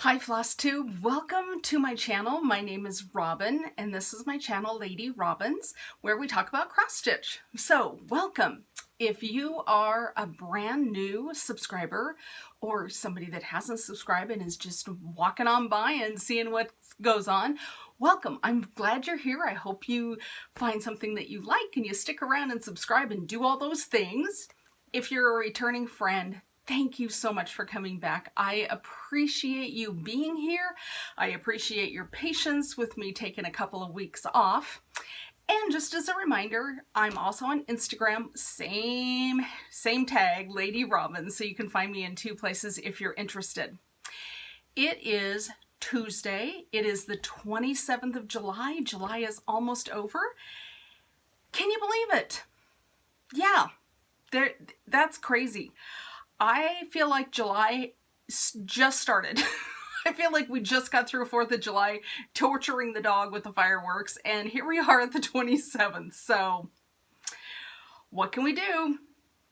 Hi FlossTube, welcome to my channel. My name is Robin and this is my channel Lady Robins, where we talk about cross stitch. So welcome. If you are a brand new subscriber or somebody that hasn't subscribed and is just walking on by and seeing what goes on, welcome. I'm glad you're here. I hope you find something that you like and you stick around and subscribe and do all those things. If you're a returning friend, thank you so much for coming back. I appreciate you being here. I appreciate your patience with me taking a couple of weeks off. And just as a reminder, I'm also on Instagram, same tag, Lady Robin, so you can find me in two places if you're interested. It is Tuesday. It is the 27th of July. July is almost over. Can you believe it? Yeah, that's crazy. I feel like July just started. I feel like we just got through 4th of July torturing the dog with the fireworks, and here we are at the 27th. So what can we do?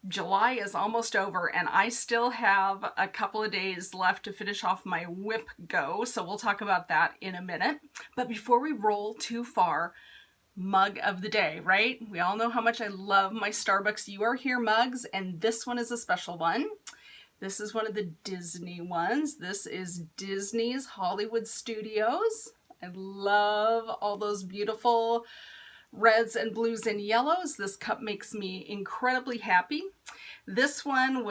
July is almost over and I still have a couple of days left to finish off my whip go. So we'll talk about that in a minute. But before we roll too far, mug of the day, right? We all know how much I love my Starbucks You Are Here mugs, and this one is a special one. This is one of the Disney ones. This is Disney's Hollywood Studios. I love all those beautiful reds and blues and yellows. This cup makes me incredibly happy. This one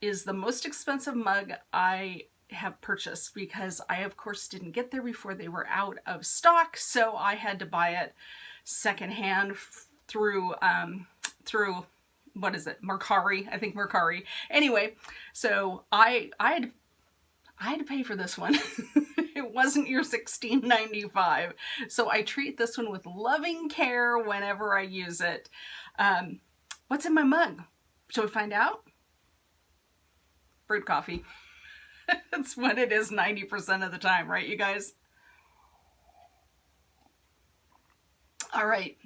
is the most expensive mug I have purchased because I of course didn't get there before they were out of stock, so I had to buy it secondhand through what is it, Mercari? I think Mercari. Anyway, so I had to pay for this one. It wasn't your $16.95, so I treat this one with loving care whenever I use it. What's in my mug? Shall we find out? Brewed coffee. That's what it is 90% of the time, right, you guys? All right.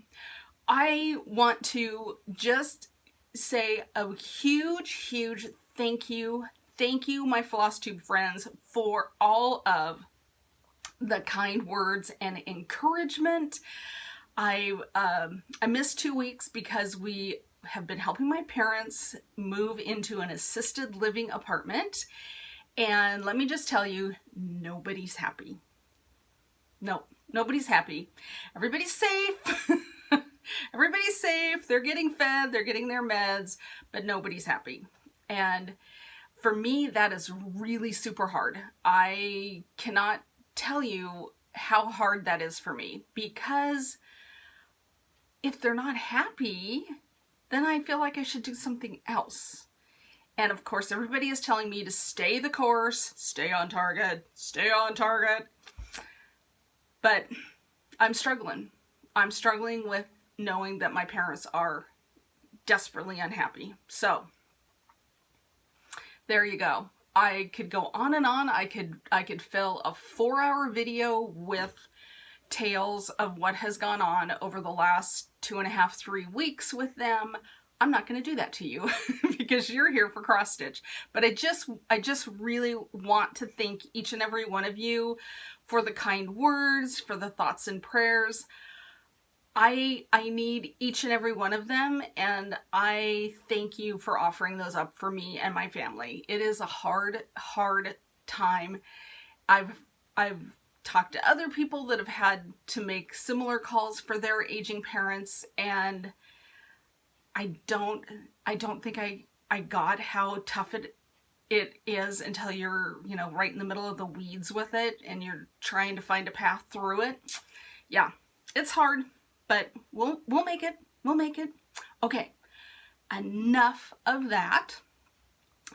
I want to just say a huge thank you. Thank you, my FlossTube friends, for all of the kind words and encouragement. I missed 2 weeks because we have been helping my parents move into an assisted living apartment. And let me just tell you, nobody's happy. No, nobody's happy. Everybody's safe. Everybody's safe. They're getting fed. They're getting their meds, but nobody's happy. And for me, that is really super hard. I cannot tell you how hard that is for me, because if they're not happy, then I feel like I should do something else. And of course, everybody is telling me to stay the course, stay on target, stay on target. But I'm struggling. I'm struggling with knowing that my parents are desperately unhappy. So there you go. I could go on and on. I could fill a 4-hour video with tales of what has gone on over the last 2.5, 3 weeks with them. I'm not going to do that to you because you're here for cross stitch. But I just really want to thank each and every one of you for the kind words, for the thoughts and prayers. I need each and every one of them, and I thank you for offering those up for me and my family. It is a hard time. I've talked to other people that have had to make similar calls for their aging parents, and I don't think I got how tough it is until you're, right in the middle of the weeds with it and you're trying to find a path through it. Yeah, it's hard, but we'll make it. We'll make it. Okay, enough of that.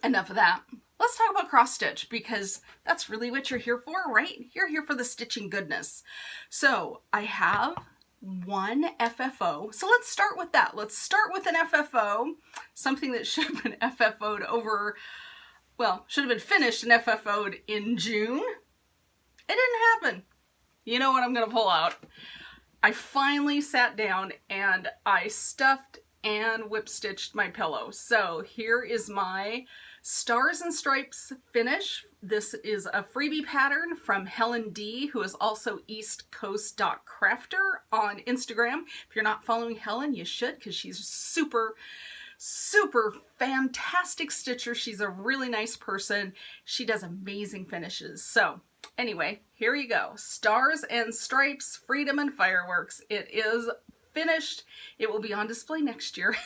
Let's talk about cross stitch, because that's really what you're here for, right? You're here for the stitching goodness. So I have one FFO. So let's start with that. Let's start with an FFO, something that should have been FFO'd over, well, should have been finished and FFO'd in June. It didn't happen. You know what I'm going to pull out? I finally sat down and I stuffed and whip stitched my pillow. So here is my Stars and Stripes finish. This is a freebie pattern from Helen D, who is also eastcoast.crafter on Instagram. If you're not following Helen, you should, because she's super fantastic stitcher. She's a really nice person. She does amazing finishes. So anyway, here you go. Stars and Stripes, Freedom and Fireworks. It is finished. It will be on display next year.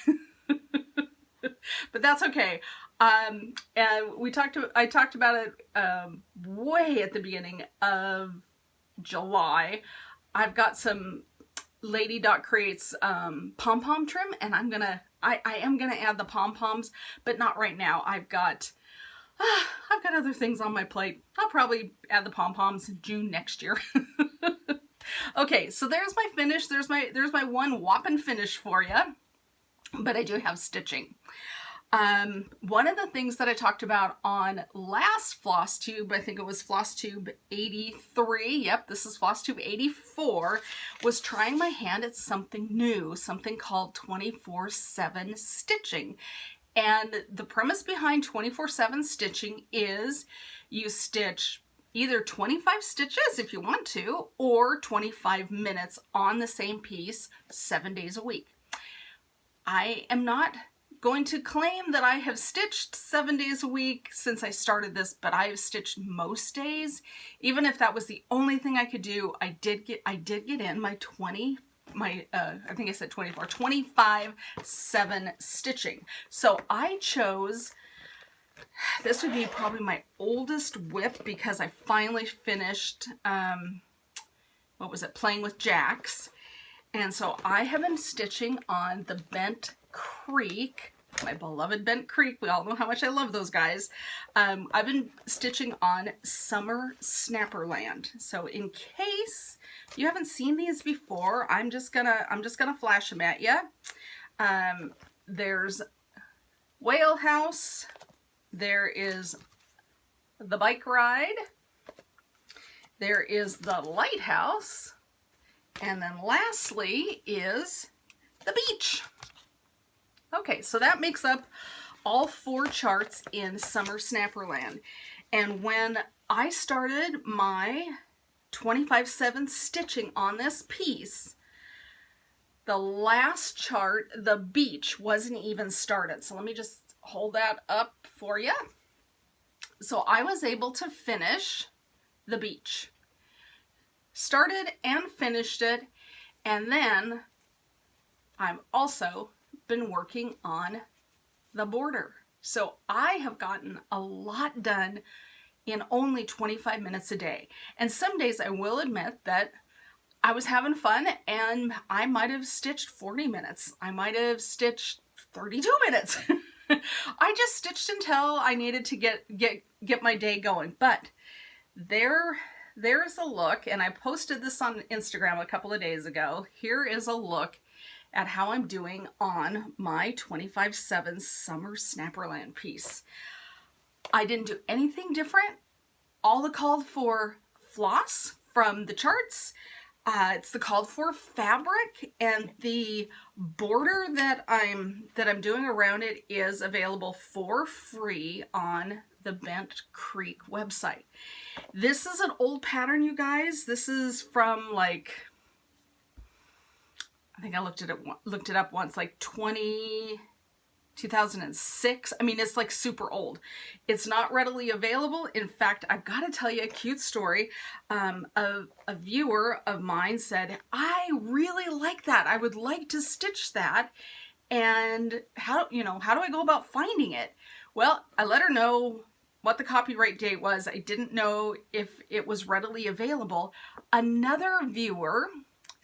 But that's okay. And I talked about it way at the beginning of July. I've got some Lady Dot Creates pom-pom trim, and I am gonna add the pom-poms, but not right now. I've got other things on my plate. I'll probably add the pom-poms in June next year. Okay, so there's my finish. There's my one whopping finish for you, but I do have stitching. One of the things that I talked about on last FlossTube, I think it was FlossTube 83, yep, this is FlossTube 84, was trying my hand at something new, something called 24/7 stitching. And the premise behind 24/7 stitching is you stitch either 25 stitches if you want to, or 25 minutes on the same piece 7 days a week. I am not going to claim that I have stitched 7 days a week since I started this, but I have stitched most days. Even if that was the only thing I could do, I did get in my I think I said 24, 25/7 stitching. So I chose, this would be probably my oldest whip, because I finally finished, what was it, Playing with Jacks. And so I have been stitching on the Bent Creek, my beloved Bent Creek. We all know how much I love those guys. I've been stitching on Summer SnapperLand. So in case you haven't seen these before, I'm just gonna flash them at you. There's Whale House. There is the Bike Ride. There is the Lighthouse. And then lastly is the beach. Okay, so that makes up all 4 charts in Summer SnapperLand. And when I started my 25/7 stitching on this piece, the last chart, the beach, wasn't even started. So let me just hold that up for you. So I was able to finish the beach. Started and finished it, and then I'm also been working on the border. So I have gotten a lot done in only 25 minutes a day. And some days I will admit that I was having fun and I might have stitched 40 minutes. I might have stitched 32 minutes. I just stitched until I needed to get my day going. But there's a look, and I posted this on Instagram a couple of days ago. Here is a look at how I'm doing on my 25/7 Summer SnapperLand piece. I didn't do anything different. All the called for floss from the charts. It's the called for fabric, and the border that I'm doing around it is available for free on the Bent Creek website. This is an old pattern, you guys. This is from, like, I think I looked it up once, like 2006. I mean, it's like super old. It's not readily available. In fact, I've got to tell you a cute story. A viewer of mine said, I really like that. I would like to stitch that. And how do I go about finding it? Well, I let her know what the copyright date was. I didn't know if it was readily available. Another viewer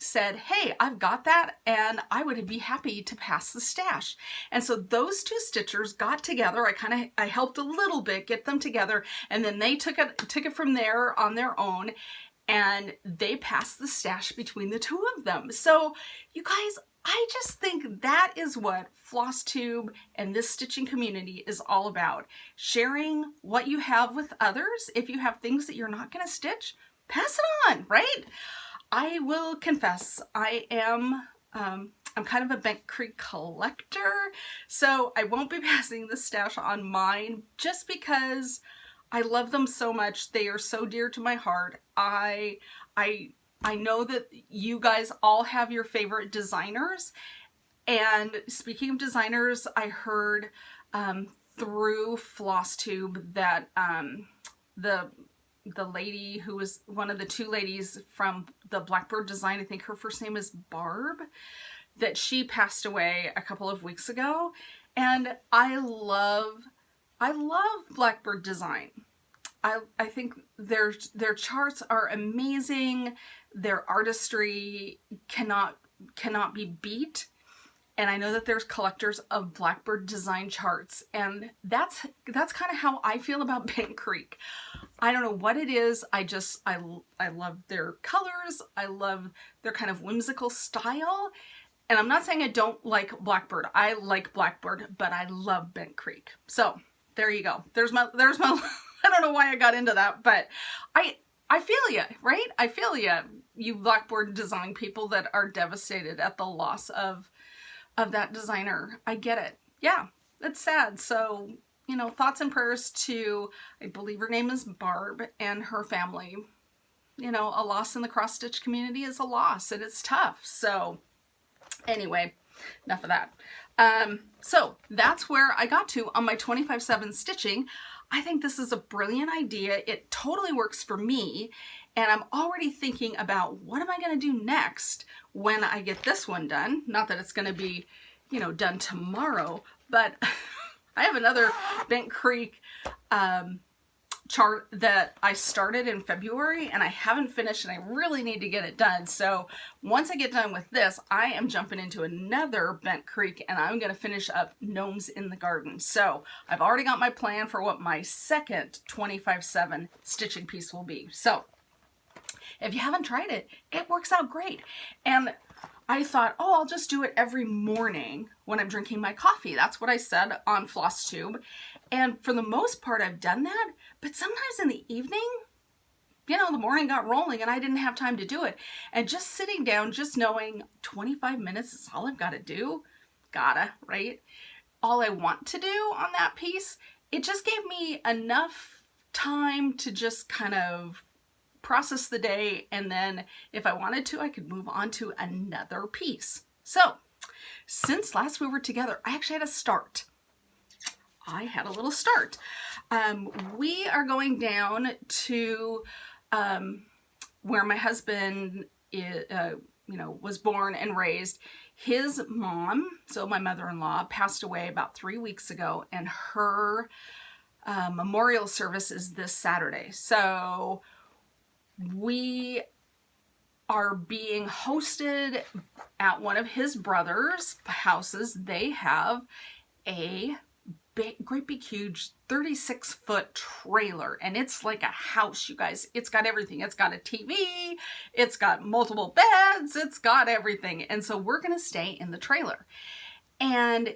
said, hey, I've got that and I would be happy to pass the stash. And so those 2 stitchers got together. I helped a little bit get them together, and then they took it from there on their own, and they passed the stash between the 2 of them. So you guys, I just think that is what FlossTube and this stitching community is all about. Sharing what you have with others. If you have things that you're not going to stitch, pass it on, right? I will confess, I am I'm kind of a Bent Creek collector, so I won't be passing the stash on mine just because I love them so much. They are so dear to my heart. I know that you guys all have your favorite designers. And speaking of designers, I heard through FlossTube that the lady who was one of the two ladies from the Blackbird Design, I think her first name is Barb, that she passed away a couple of weeks ago. And I love Blackbird Design. I think their charts are amazing. Their artistry cannot be beat. And I know that there's collectors of Blackbird Design charts, and that's kind of how I feel about Bent Creek. I don't know what it is. I love their colors. I love their kind of whimsical style. And I'm not saying I don't like Blackbird. I like Blackbird, but I love Bent Creek. So there you go. There's my I don't know why I got into that, but I feel you, right? I feel you Blackbird Design people that are devastated at the loss of that designer. I get it. Yeah, it's sad. So, you know, thoughts and prayers to, I believe her name is Barb, and her family. You know, a loss in the cross stitch community is a loss, and it's tough. So anyway, enough of that. So that's where I got to on my 25/7 stitching. I think this is a brilliant idea. It totally works for me. And I'm already thinking about what am I going to do next when I get this one done. Not that it's going to be, you know, done tomorrow, but I have another Bent Creek chart that I started in February and I haven't finished, and I really need to get it done. So once I get done with this, I am jumping into another Bent Creek and I'm going to finish up Gnomes in the Garden. So I've already got my plan for what my second 25/7 stitching piece will be. So if you haven't tried it, it works out great. And I thought, oh, I'll just do it every morning when I'm drinking my coffee. That's what I said on FlossTube. And for the most part, I've done that. But sometimes in the evening, you know, the morning got rolling and I didn't have time to do it. And just sitting down, just knowing 25 minutes is all I've got to do. Right? All I want to do on that piece, it just gave me enough time to just kind of process the day, and then if I wanted to, I could move on to another piece. So since last we were together, I actually had a start. I had a little start. We are going down to where my husband is, you know, was born and raised. His mom, so my mother-in-law, passed away about 3 weeks ago, and her memorial service is this Saturday. So we are being hosted at one of his brother's houses. They have a great big huge 36-foot trailer, and it's like a house, you guys. It's got everything. It's got a TV, it's got multiple beds, it's got everything. And so we're gonna stay in the trailer, and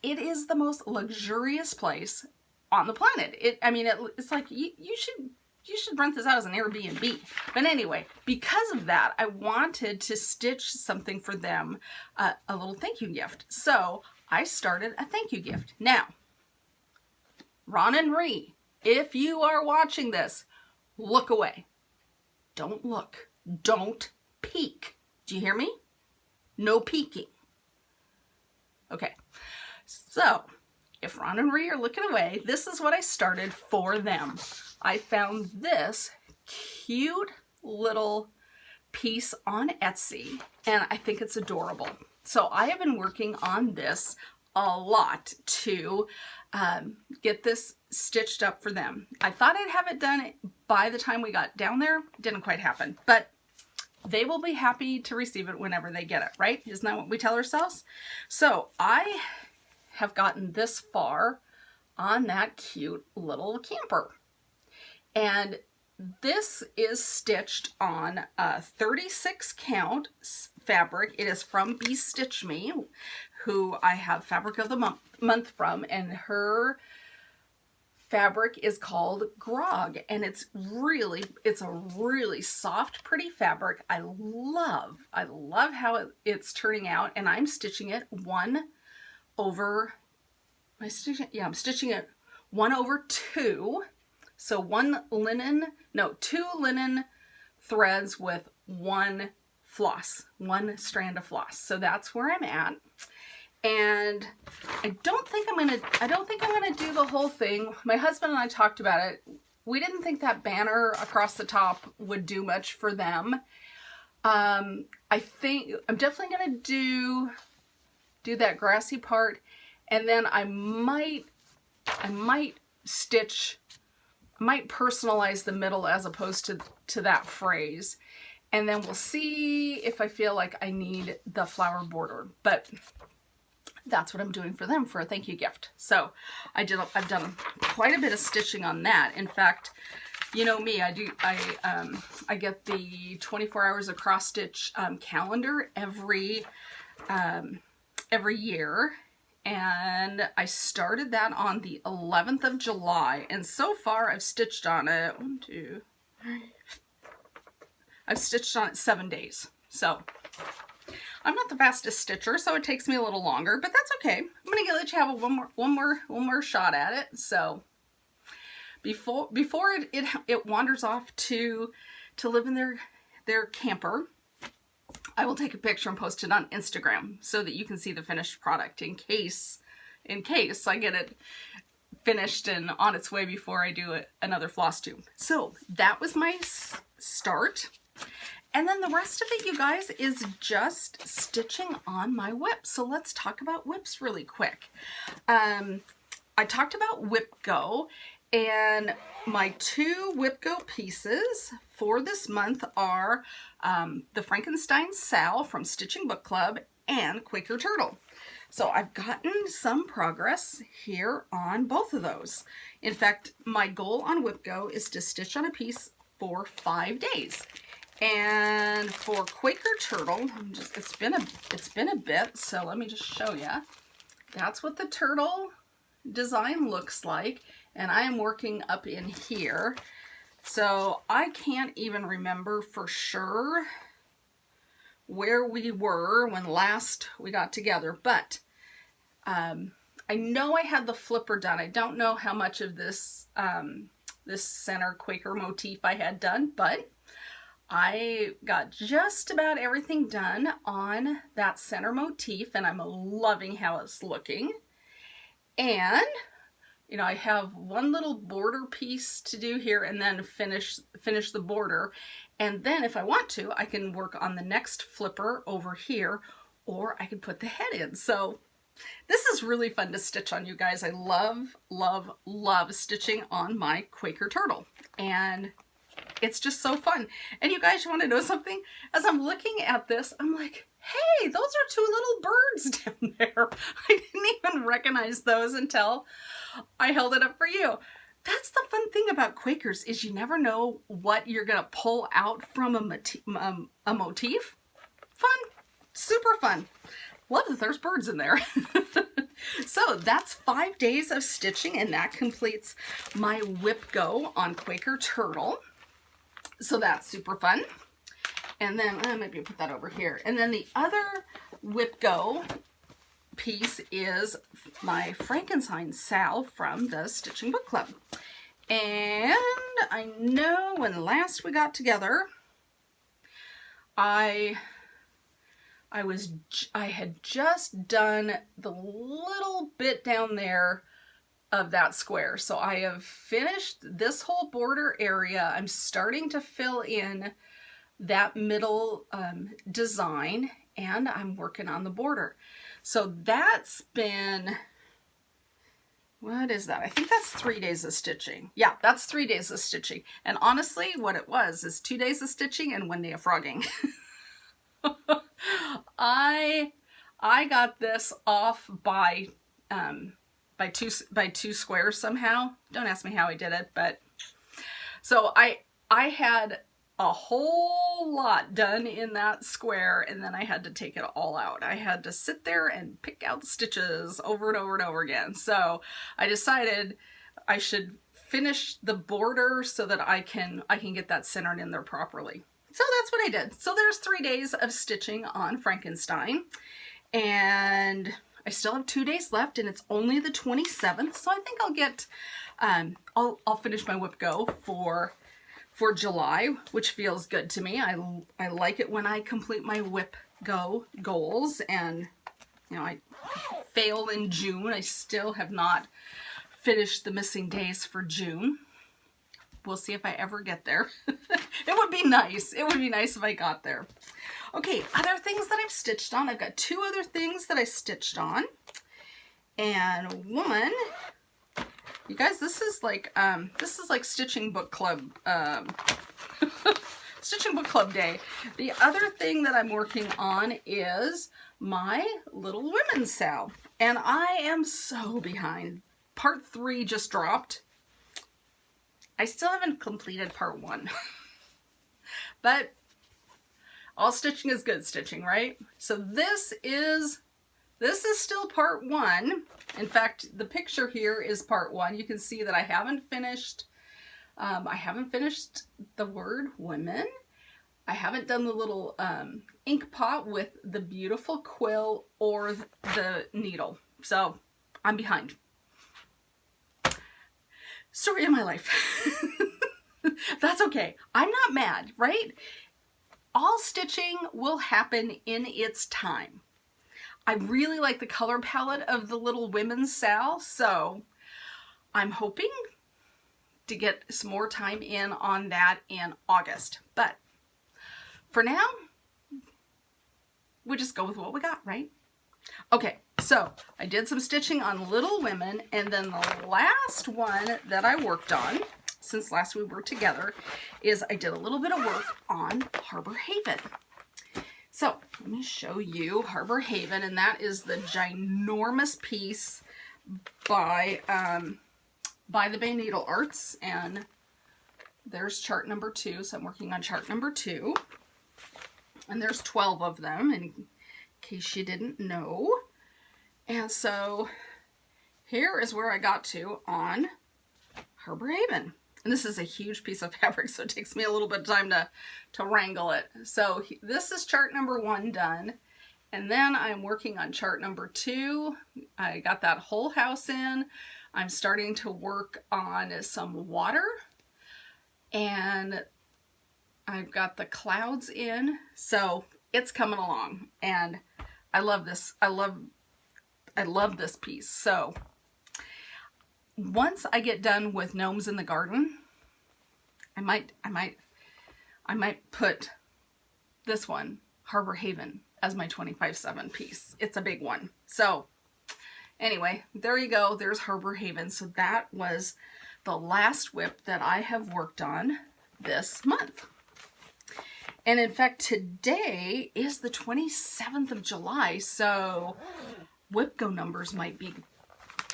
it is the most luxurious place on the planet. It's like you should rent this out as an Airbnb. But anyway, because of that, I wanted to stitch something for them, a little thank you gift. So I started a thank you gift. Now, Ron and Ree, if you are watching this, look away. Don't look. Don't peek. Do you hear me? No peeking. Okay. So if Ron and Ree are looking away, this is what I started for them. I found this cute little piece on Etsy, and I think it's adorable. So I have been working on this a lot to get this stitched up for them. I thought I'd have it done by the time we got down there. Didn't quite happen, but they will be happy to receive it whenever they get it, right? Isn't that what we tell ourselves? So I have gotten this far on that cute little camper. And this is stitched on a 36 count fabric. It is from BeStitchMe, who I have fabric of the month from, and her fabric is called Grogg, and it's a really soft, pretty fabric. I love how it's turning out, and I'm stitching it I'm stitching it 1/2. So two linen threads with one strand of floss. So that's where I'm at. And I don't think I'm gonna do the whole thing. My husband and I talked about it. We didn't think that banner across the top would do much for them. I think I'm definitely gonna do that grassy part, and then I might personalize the middle as opposed to that phrase. And then we'll see if I feel like I need the flower border. But that's what I'm doing for them for a thank you gift. So I've done quite a bit of stitching on that. In fact, you know me, I get the 24 hours of cross stitch calendar every year. And I started that on the 11th of July. And so far I've stitched on it, I've stitched on it 7 days. So I'm not the fastest stitcher, so it takes me a little longer, but that's okay. I'm gonna let you have one more shot at it. So before it wanders off to live in their camper, I will take a picture and post it on Instagram so that you can see the finished product in case I get it finished and on its way before I do another floss tube. So that was my start. And then the rest of it, you guys, is just stitching on my whip. So let's talk about whips really quick. I talked about Whip Go, and my 2 Whip Go pieces for this month are the Frankenstein SAL from Stitching Book Club and Quaker Turtle. So I've gotten some progress here on both of those. In fact, my goal on Whip Go is to stitch on a piece for 5 days. And for Quaker Turtle, it's been a bit, so let me just show you. That's what the turtle design looks like, and I am working up in here. So I can't even remember for sure where we were when last we got together, but I know I had the flipper done. I don't know how much of this this center Quaker motif I had done, but I got just about everything done on that center motif, and I'm loving how it's looking. And you know, I have one little border piece to do here and then finish the border. And then if I want to, I can work on the next flipper over here, or I can put the head in. So this is really fun to stitch on, you guys. I love stitching on my Quaker Turtle, and it's just so fun. And you guys, you want to know something? As I'm looking at this, I'm like, hey, those are 2 little birds down there. I didn't even recognize those until I held it up for you. That's the fun thing about Quakers, is you never know what you're gonna pull out from a motif. Fun, super fun. Love that there's birds in there. So that's 5 days of stitching, and that completes my Whip Go on Quaker Turtle. So that's super fun. And then maybe put that over here. And then the other Whip Go piece is my Frankenstein SAL from the Stitching Book Club. And I know when last we got together, I had just done the little bit down there of that square. So I have finished this whole border area. I'm starting to fill in that middle design, and I'm working on the border. So that's been, what is that? I think that's 3 days of stitching. Yeah, that's 3 days of stitching. And honestly, what it was is 2 days of stitching and 1 day of frogging. I got this off by two squares somehow. Don't ask me how I did it, but so I had a whole lot done in that square, and then I had to take it all out. I had to sit there and pick out the stitches over and over and over again. So I decided I should finish the border so that I can get that centered in there properly. So that's what I did. So there's 3 days of stitching on Frankenstein, and I still have 2 days left, and it's only the 27th. So I think I'll get, I'll finish my whip go for July, which feels good to me. I like it when I complete my whip go goals, and you know, I failed in June. I still have not finished the missing days for June. We'll see if I ever get there. It would be nice. It would be nice if I got there. Okay, other things that I've stitched on. I've got 2 other things that I stitched on. And one, you guys, this is like Stitching Book Club, Stitching Book Club Day. The other thing that I'm working on is my little Women's SAL. And I am so behind. Part 3 just dropped. I still haven't completed part 1. But all stitching is good stitching, right? So this is still part 1. In fact, the picture here is part 1. You can see that I haven't finished the word women. I haven't done the little ink pot with the beautiful quill or the needle. So I'm behind. Story of my life. That's okay. I'm not mad, right? All stitching will happen in its time. I really like the color palette of the little Women's SAL, so I'm hoping to get some more time in on that in August. But for now, we'll just go with what we got, right? Okay, so I did some stitching on Little Women, and then the last one that I worked on, since last we were together, is I did a little bit of work on Harbor Haven. So let me show you Harbor Haven, and that is the ginormous piece by the Bay Needle Arts, and there's chart number 2, so I'm working on chart number 2, and there's 12 of them, in case you didn't know. And so here is where I got to on Harbor Haven. And this is a huge piece of fabric, so it takes me a little bit of time to wrangle it. So this is chart number 1 done. And then I'm working on chart number 2. I got that whole house in. I'm starting to work on some water. And I've got the clouds in. So it's coming along. And I love this. I love this piece. So once I get done with Gnomes in the Garden, I might put this one, Harbor Haven, as my 25/7 piece. It's a big one. So anyway, there you go. There's Harbor Haven. So that was the last whip that I have worked on this month. And in fact, today is the 27th of July. So whip go numbers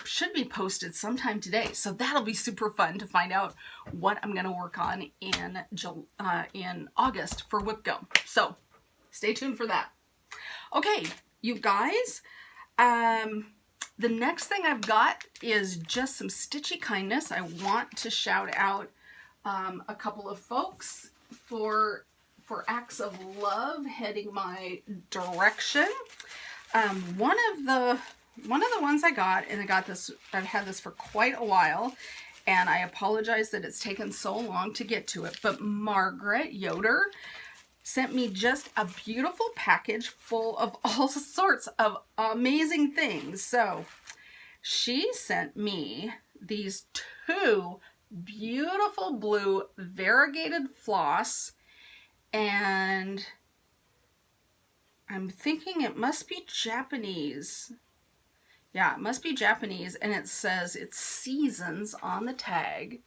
should be posted sometime today. So that'll be super fun to find out what I'm going to work on in August for whip go. So stay tuned for that. Okay, you guys, the next thing I've got is just some stitchy kindness. I want to shout out a couple of folks for acts of love heading my direction. One of the ones I got, and I've had this for quite a while, and I apologize that it's taken so long to get to it, but Margaret Yoder sent me just a beautiful package full of all sorts of amazing things. So she sent me these 2 beautiful blue variegated floss, and I'm thinking it must be Japanese. Yeah, it must be Japanese, and it says it's seasons on the tag.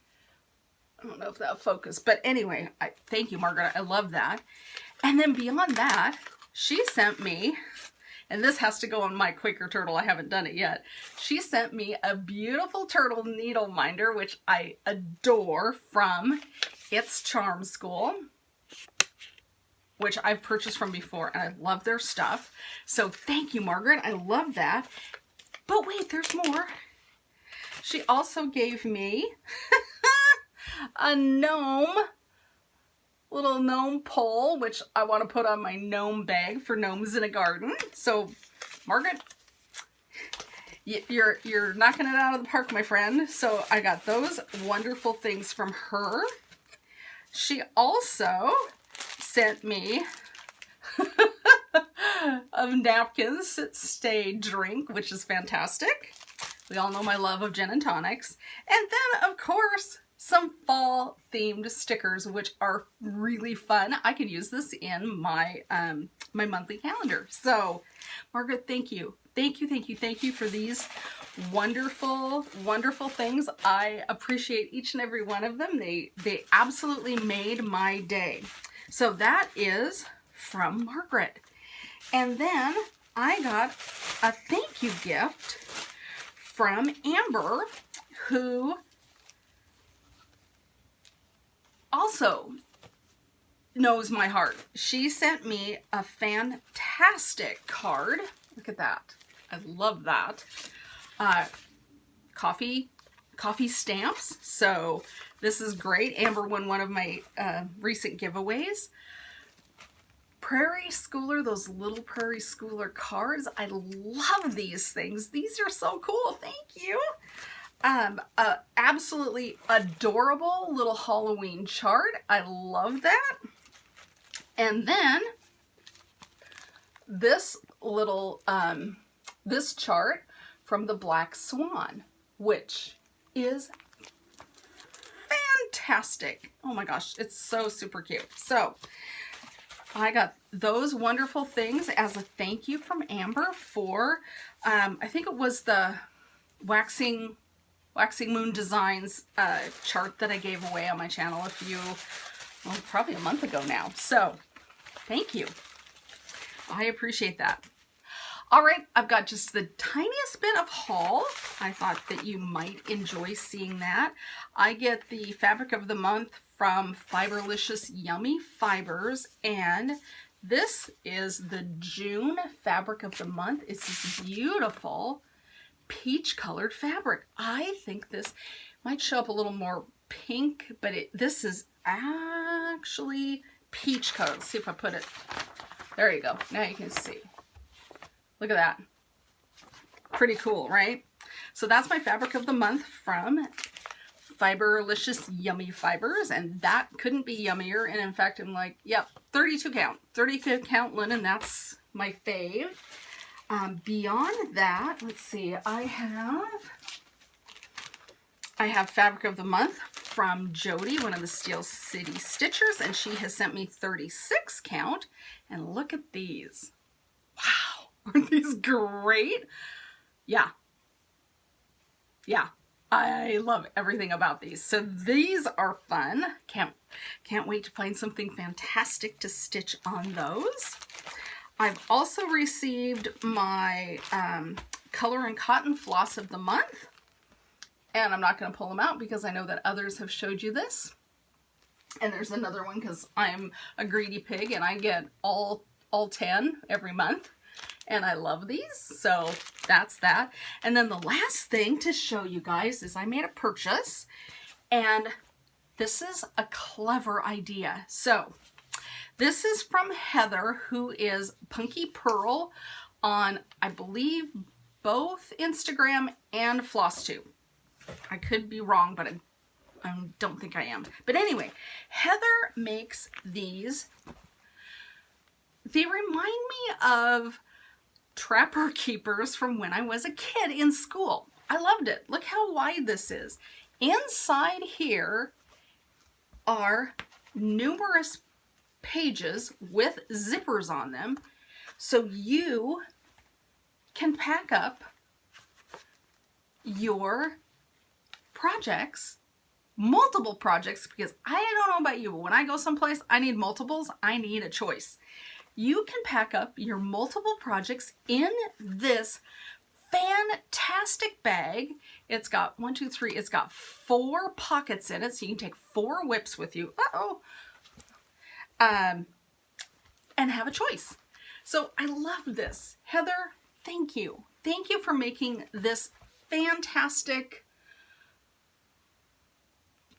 I don't know if that'll focus, but anyway, thank you, Margaret. I love that. And then beyond that, she sent me, and this has to go on my Quaker Turtle. I haven't done it yet. She sent me a beautiful turtle needle minder, which I adore, from It's Charm School, which I've purchased from before, and I love their stuff. So thank you, Margaret. I love that. But wait, there's more. She also gave me a gnome, little gnome pole, which I want to put on my gnome bag for gnomes in a garden. So, Margaret, you're knocking it out of the park, my friend. So I got those wonderful things from her. She also sent me of napkins, sit, stay, drink, which is fantastic. We all know my love of gin and tonics. And then, of course, some fall themed stickers, which are really fun. I could use this in my my monthly calendar. So, Margaret, thank you. Thank you, thank you, thank you for these wonderful, wonderful things. I appreciate each and every one of them. They absolutely made my day. So that is from Margaret. And then I got a thank you gift from Amber, who also knows my heart. She sent me a fantastic card. Look at that. I love that. Coffee stamps. So this is great. Amber won one of my recent giveaways. Prairie Schooler, those little Prairie Schooler cards. I love these things. These are so cool. Thank you. Absolutely adorable little Halloween chart. I love that. And then this little, this chart from the Black Swan, which is fantastic. Oh my gosh, it's so super cute. So I got those wonderful things as a thank you from Amber for, I think it was the Waxing Moon Designs chart that I gave away on my channel probably a month ago now. So thank you. I appreciate that. All right, I've got just the tiniest bit of haul. I thought that you might enjoy seeing that. I get the fabric of the month from Fiberlicious Yummy Fibers, and this is the June fabric of the month. It's this beautiful peach colored fabric. I think this might show up a little more pink, but this is actually peach colored. Let's see if I put it. There you go. Now you can see. Look at that. Pretty cool, right? So that's my fabric of the month from Fiberlicious Yummy Fibers, and that couldn't be yummier. And in fact, I'm like, yep, 32 count. 32 count linen, that's my fave. Beyond that, let's see, I have fabric of the month from Jodi, one of the Steel City Stitchers, and she has sent me 36 count. And look at these. Wow, aren't these great? Yeah. Yeah, I love everything about these. So these are fun. Can't wait to find something fantastic to stitch on those. I've also received my Color and Cotton Floss of the month. And I'm not going to pull them out because I know that others have showed you this. And there's another one because I'm a greedy pig and I get all 10 every month. And I love these. So that's that. And then the last thing to show you guys is I made a purchase. And this is a clever idea. So this is from Heather, who is Punky Pearl on, I believe, both Instagram and FlossTube. I could be wrong, but I don't think I am. But anyway, Heather makes these. They remind me of Trapper Keepers from when I was a kid in school. I loved it. Look how wide this is. Inside here are numerous pages with zippers on them, so you can pack up your projects, multiple projects, because I don't know about you, but when I go someplace, I need multiples. I need a choice. You can pack up your multiple projects in this fantastic bag. It's got it's got 4 pockets in it, so you can take 4 whips with you. And have a choice. So I love this. Heather, thank you. Thank you for making this fantastic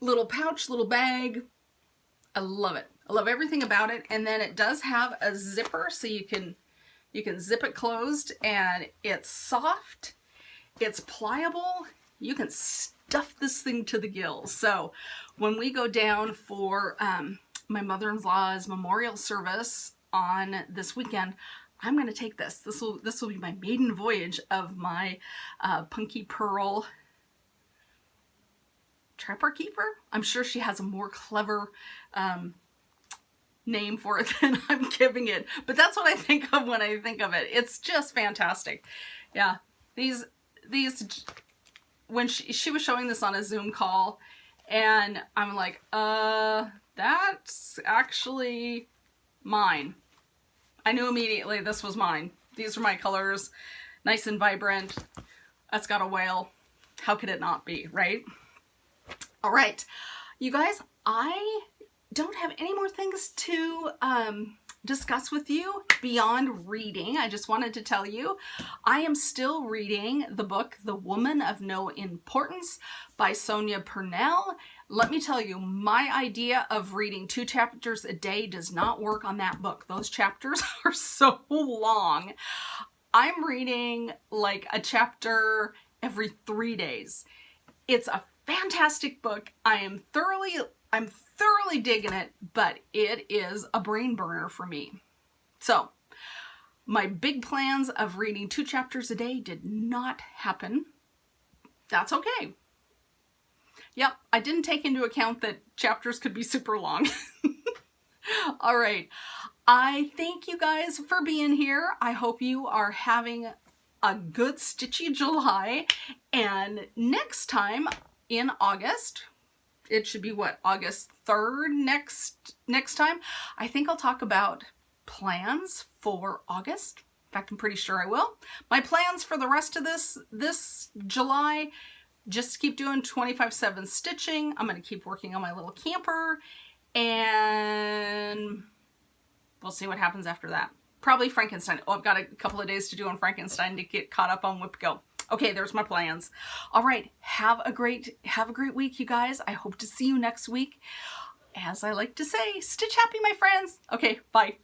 little pouch, little bag. I love it. I love everything about it. And then it does have a zipper, so you can zip it closed, and it's soft, it's pliable. You can stuff this thing to the gills. So when we go down for my mother-in-law's memorial service on this weekend, I'm going to take this. This will be my maiden voyage of my Punky Pearl Trapper Keeper. I'm sure she has a more clever name for it than I'm giving it, but that's what I think of when I think of it. It's just fantastic. Yeah, these when she was showing this on a Zoom call, and I'm like, that's actually mine. I knew immediately this was mine. These are my colors, nice and vibrant. That's got a whale. How could it not be, right? All right, you guys, I don't have any more things to discuss with you beyond reading. I just wanted to tell you, I am still reading the book, The Woman of No Importance by Sonia Purnell. Let me tell you, my idea of reading 2 chapters a day does not work on that book. Those chapters are so long. I'm reading like a chapter every 3 days. It's a fantastic book. I'm thoroughly digging it, but it is a brain burner for me. So my big plans of reading 2 chapters a day did not happen. That's okay. Yep, I didn't take into account that chapters could be super long. All right. I thank you guys for being here. I hope you are having a good stitchy July. And next time in August, it should be what, August 3rd next time, I think I'll talk about plans for August. In fact, I'm pretty sure I will. My plans for the rest of this July, just keep doing 25/7 stitching. I'm going to keep working on my little camper, and we'll see what happens after that. Probably Frankenstein. Oh, I've got a couple of days to do on Frankenstein to get caught up on Whip Go. Okay, there's my plans. All right, have a great week, you guys. I hope to see you next week. As I like to say, stitch happy, my friends. Okay, bye.